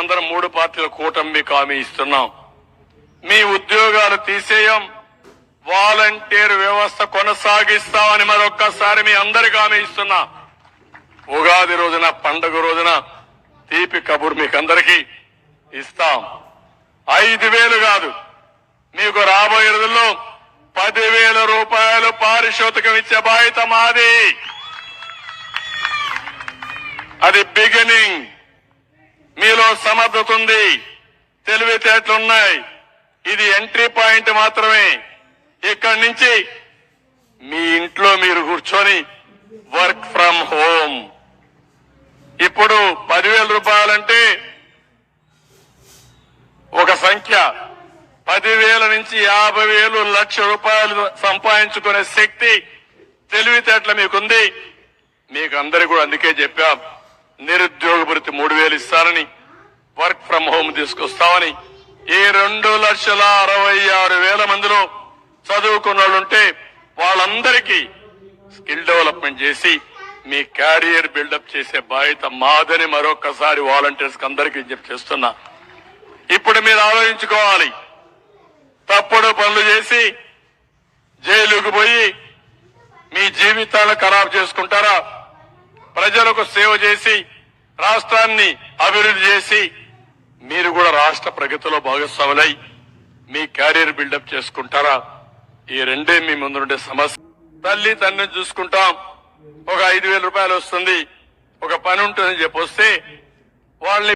మేమందరం 3 పార్టీల కూటమి మీకు హామీ ఇస్తున్నాం. మీ ఉద్యోగాలు తీసేయం, వాలంటీర్ వ్యవస్థ కొనసాగిస్తామని మరొక్కసారి మీ అందరికీ హామీ ఇస్తున్నా. ఉగాది రోజున, పండుగ రోజున తీపి కబురు మీకు అందరికీ ఇస్తాం. 5,000 కాదు, మీకు రాబోయే రోజుల్లో 10,000 రూపాయలు పారితోషికం ఇచ్చే బాధ్యత మాది. అది బిగినింగ్. మీలో సమర్థత ఉంది, తెలివితేటలున్నాయి. ఇది ఎంట్రీ పాయింట్ మాత్రమే. ఇక్కడి నుంచి మీ ఇంట్లో మీరు కూర్చొని వర్క్ ఫ్రమ్ హోమ్. ఇప్పుడు 10,000 రూపాయలంటే ఒక సంఖ్య. 10,000 నుంచి 50,000, 1,00,000 రూపాయలు సంపాదించుకునే శక్తి, తెలివితేటలు మీకుంది. మీకు అందరికీ కూడా అందుకే చెప్పాం, నిరుద్యోగ భృతి 3,000 ఇస్తారని, వర్క్ ఫ్రం హోమ్ తీసుకొస్తామని. ఈ 2,66,000 మందిలో చదువుకున్న వాళ్ళుంటే వాళ్ళందరికీ స్కిల్ డెవలప్మెంట్ చేసి మీ క్యారియర్ బిల్డప్ చేసే బాధ్యత మాదని మరొకసారి వాలంటీర్స్ అందరికీ విజ్ఞప్తి చేస్తున్నా. ఇప్పుడు మీరు ఆలోచించుకోవాలి. తప్పుడు పనులు చేసి జైలుకు పోయి మీ జీవితాలను ఖరాబ్ చేసుకుంటారా? ప్రజలకు సేవ చేసి రాష్ట్రాన్ని అభివృద్ధి చేసి మీరు కూడా రాష్ట్ర ప్రగతిలో భాగస్వాములై మీ క్యారియర్ బిల్డప్ చేసుకుంటారా? ఈ రెండే మీ ముందుండే సమస్య. తల్లి తండ్రిని చూసుకుంటాం, ఒక 5,000 రూపాయలు వస్తుంది, ఒక పని ఉంటుందని చెప్పొస్తే వాళ్ళని